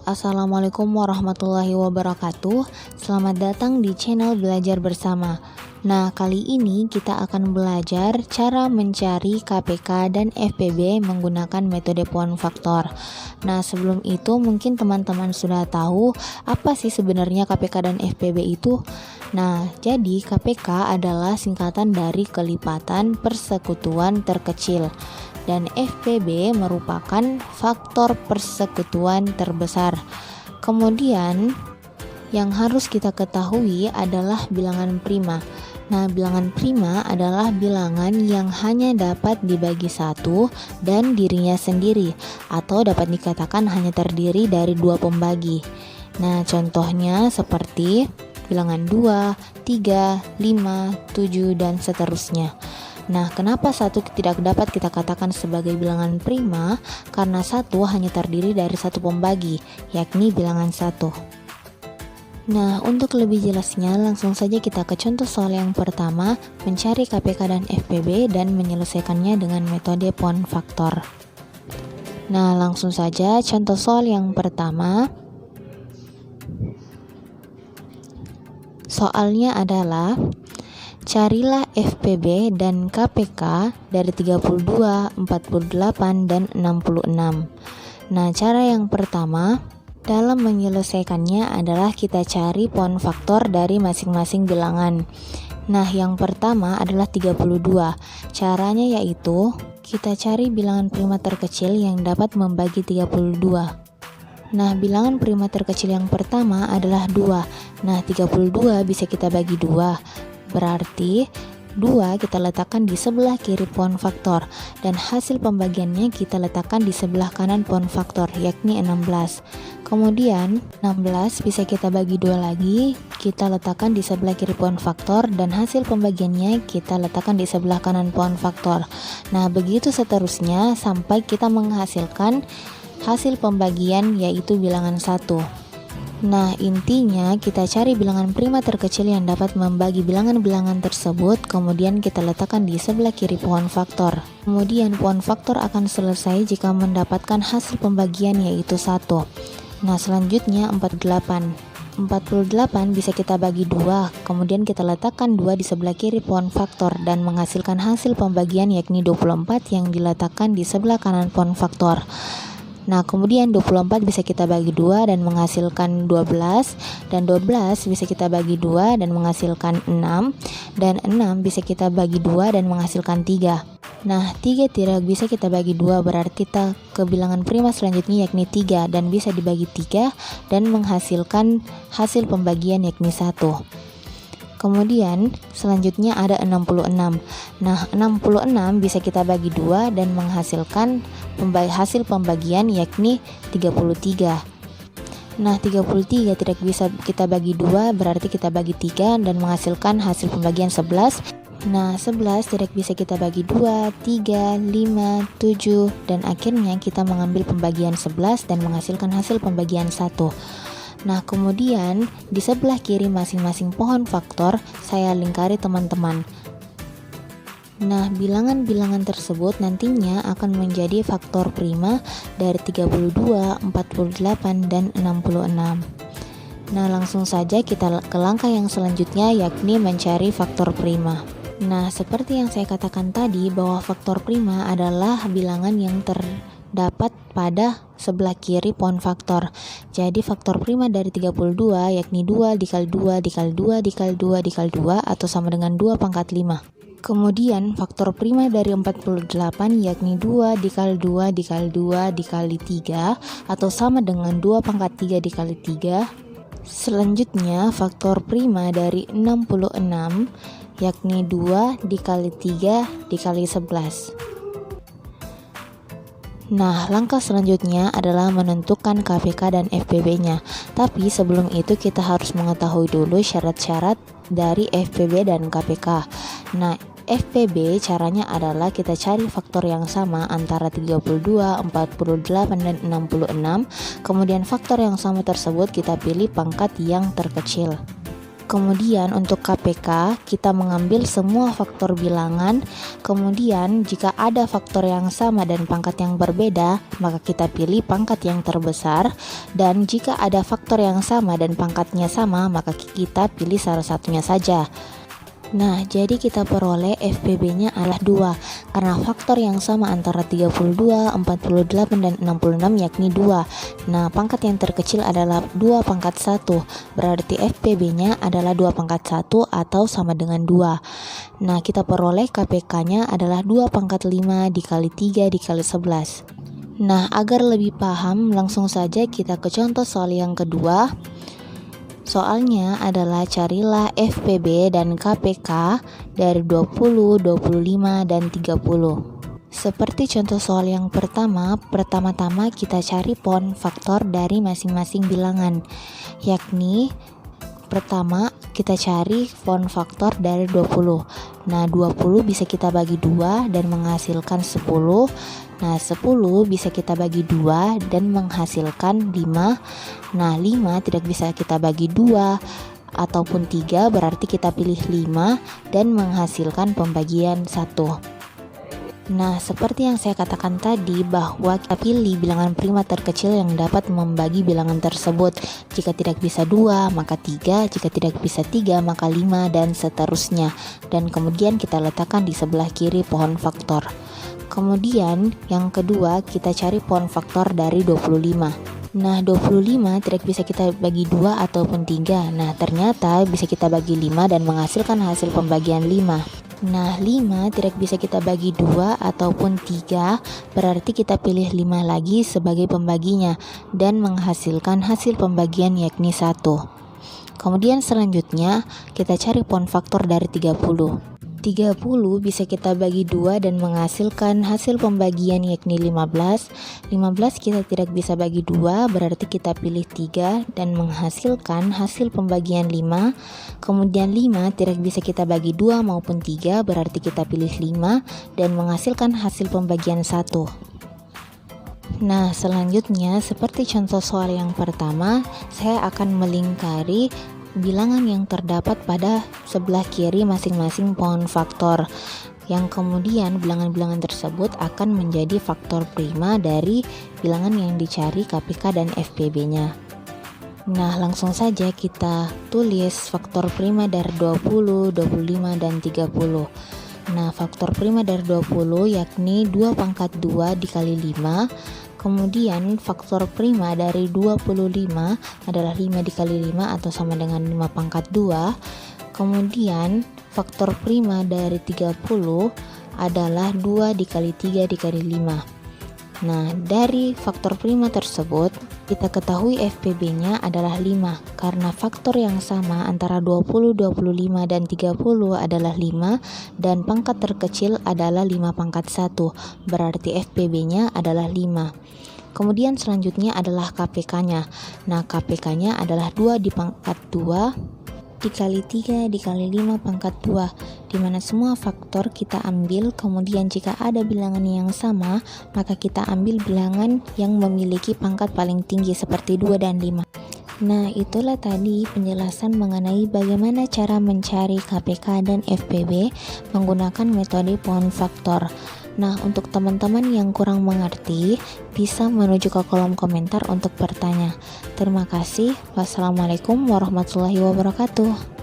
Assalamualaikum warahmatullahi wabarakatuh. Selamat datang di channel Belajar Bersama. Nah, kali ini kita akan belajar cara mencari KPK dan FPB menggunakan metode pohon faktor. Nah, sebelum itu mungkin teman-teman sudah tahu apa sih sebenarnya KPK dan FPB itu? Nah, jadi KPK adalah singkatan dari kelipatan persekutuan terkecil. Dan FPB merupakan faktor persekutuan terbesar. Kemudian yang harus kita ketahui adalah bilangan prima. Nah, bilangan prima adalah bilangan yang hanya dapat dibagi satu dan dirinya sendiri, atau dapat dikatakan hanya terdiri dari dua pembagi. Nah, contohnya seperti bilangan 2, 3, 5, 7, dan seterusnya. Nah, kenapa satu tidak dapat kita katakan sebagai bilangan prima? Karena satu hanya terdiri dari satu pembagi, yakni bilangan 1. Nah, untuk lebih jelasnya, langsung saja kita ke contoh soal yang pertama, mencari KPK dan FPB dan menyelesaikannya dengan metode pohon faktor. Nah, langsung saja contoh soal yang pertama. Soalnya adalah carilah FPB dan KPK dari 32, 48, dan 66. Nah, cara yang pertama dalam menyelesaikannya adalah kita cari pohon faktor dari masing-masing bilangan. Nah, yang pertama adalah 32. Caranya yaitu kita cari bilangan prima terkecil yang dapat membagi 32. Nah, bilangan prima terkecil yang pertama adalah 2. Nah, 32 bisa kita bagi 2. Berarti 2 kita letakkan di sebelah kiri pohon faktor dan hasil pembagiannya kita letakkan di sebelah kanan pohon faktor, yakni 16. Kemudian 16 bisa kita bagi 2 lagi, kita letakkan di sebelah kiri pohon faktor dan hasil pembagiannya kita letakkan di sebelah kanan pohon faktor. Nah, begitu seterusnya sampai kita menghasilkan hasil pembagian yaitu bilangan 1. Nah, intinya kita cari bilangan prima terkecil yang dapat membagi bilangan-bilangan tersebut, kemudian kita letakkan di sebelah kiri pohon faktor. Kemudian pohon faktor akan selesai jika mendapatkan hasil pembagian yaitu 1. Nah, selanjutnya 48. 48 bisa kita bagi 2, kemudian kita letakkan 2 di sebelah kiri pohon faktor dan menghasilkan hasil pembagian yakni 24 yang diletakkan di sebelah kanan pohon faktor. Nah, kemudian 24 bisa kita bagi 2 dan menghasilkan 12, dan 12 bisa kita bagi 2 dan menghasilkan 6, dan 6 bisa kita bagi 2 dan menghasilkan 3. Nah, 3 tidak bisa kita bagi 2, berarti kita ke bilangan prima selanjutnya yakni 3 dan bisa dibagi 3 dan menghasilkan hasil pembagian yakni 1. Kemudian selanjutnya ada 66. Nah, 66 bisa kita bagi 2 dan menghasilkan hasil pembagian yakni 33. Nah, 33 tidak bisa kita bagi 2, berarti kita bagi 3 dan menghasilkan hasil pembagian 11. Nah, 11 tidak bisa kita bagi 2, 3, 5, 7, dan akhirnya kita mengambil pembagian 11 dan menghasilkan hasil pembagian 1. Nah, kemudian di sebelah kiri masing-masing pohon faktor saya lingkari teman-teman. Nah, bilangan-bilangan tersebut nantinya akan menjadi faktor prima dari 32, 48, dan 66. Nah, langsung saja kita ke langkah yang selanjutnya yakni mencari faktor prima. Nah, seperti yang saya katakan tadi bahwa faktor prima adalah bilangan yang terdapat pada sebelah kiri pohon faktor. Jadi faktor prima dari 32 yakni 2 dikali 2 dikali 2 dikali 2 dikali 2 atau sama dengan 2 pangkat 5. Kemudian faktor prima dari 48 yakni 2 dikali 2 dikali 2 dikali 3 atau sama dengan 2 pangkat 3 dikali 3. Selanjutnya faktor prima dari 66 yakni 2 dikali 3 dikali 11. Nah, langkah selanjutnya adalah menentukan KPK dan FPB-nya. Tapi sebelum itu kita harus mengetahui dulu syarat-syarat dari FPB dan KPK. Nah, FPB caranya adalah kita cari faktor yang sama antara 32, 48, dan 66. Kemudian faktor yang sama tersebut kita pilih pangkat yang terkecil. Kemudian untuk KPK kita mengambil semua faktor bilangan. Kemudian jika ada faktor yang sama dan pangkat yang berbeda, maka kita pilih pangkat yang terbesar. Dan jika ada faktor yang sama dan pangkatnya sama, maka kita pilih salah satunya saja. Nah, jadi kita peroleh FPB-nya adalah 2 karena faktor yang sama antara 32, 48, dan 66 yakni 2. Nah, pangkat yang terkecil adalah 2 pangkat 1, berarti FPB-nya adalah 2 pangkat 1 atau sama dengan 2. Nah, kita peroleh KPK-nya adalah 2 pangkat 5 dikali 3 dikali 11. Nah, agar lebih paham, langsung saja kita ke contoh soal yang kedua. Soalnya adalah carilah FPB dan KPK dari 20, 25, dan 30. Seperti contoh soal yang pertama-tama kita cari pon faktor dari masing-masing bilangan, yakni pertama kita cari pon faktor dari 20. Nah, 20 bisa kita bagi 2 dan menghasilkan 10. Nah, 10 bisa kita bagi 2 dan menghasilkan 5. Nah, 5 tidak bisa kita bagi 2 ataupun 3, berarti kita pilih 5 dan menghasilkan pembagian 1. Nah, seperti yang saya katakan tadi bahwa kita pilih bilangan prima terkecil yang dapat membagi bilangan tersebut. Jika tidak bisa 2, maka 3, jika tidak bisa 3, maka 5, dan seterusnya. Dan kemudian kita letakkan di sebelah kiri pohon faktor. Kemudian yang kedua kita cari pohon faktor dari 25. Nah, 25 tidak bisa kita bagi 2 ataupun 3. Nah, ternyata bisa kita bagi 5 dan menghasilkan hasil pembagian 5. Nah, 5 tidak bisa kita bagi 2 ataupun 3, berarti kita pilih 5 lagi sebagai pembaginya dan menghasilkan hasil pembagian yakni 1. Kemudian selanjutnya kita cari pohon faktor dari 30. 30 bisa kita bagi 2 dan menghasilkan hasil pembagian yakni 15. 15 kita tidak bisa bagi 2, berarti kita pilih 3 dan menghasilkan hasil pembagian 5. Kemudian 5 tidak bisa kita bagi 2 maupun 3, berarti kita pilih 5 dan menghasilkan hasil pembagian 1. Nah, selanjutnya seperti contoh soal yang pertama, saya akan melingkari bilangan yang terdapat pada sebelah kiri masing-masing pohon faktor, yang kemudian bilangan-bilangan tersebut akan menjadi faktor prima dari bilangan yang dicari KPK dan FPB-nya. Nah, langsung saja kita tulis faktor prima dari 20, 25, dan 30. Nah, faktor prima dari 20 yakni 2 pangkat 2 dikali 5. Kemudian faktor prima dari 25 adalah 5 dikali 5 atau sama dengan 5 pangkat 2. Kemudian faktor prima dari 30 adalah 2 dikali 3 dikali 5. Nah, dari faktor prima tersebut kita ketahui FPB-nya adalah 5 karena faktor yang sama antara 20, 25, dan 30 adalah 5 dan pangkat terkecil adalah 5 pangkat 1, berarti FPB-nya adalah 5. Kemudian selanjutnya adalah KPK-nya. Nah, KPK-nya adalah 2 di pangkat 2 dikali 3 dikali 5 pangkat 2, dimana semua faktor kita ambil. Kemudian jika ada bilangan yang sama, maka kita ambil bilangan yang memiliki pangkat paling tinggi seperti 2 dan 5. Nah, itulah tadi penjelasan mengenai bagaimana cara mencari KPK dan FPB menggunakan metode pohon faktor. Nah, untuk teman-teman yang kurang mengerti, bisa menuju ke kolom komentar untuk bertanya. Terima kasih. Wassalamualaikum warahmatullahi wabarakatuh.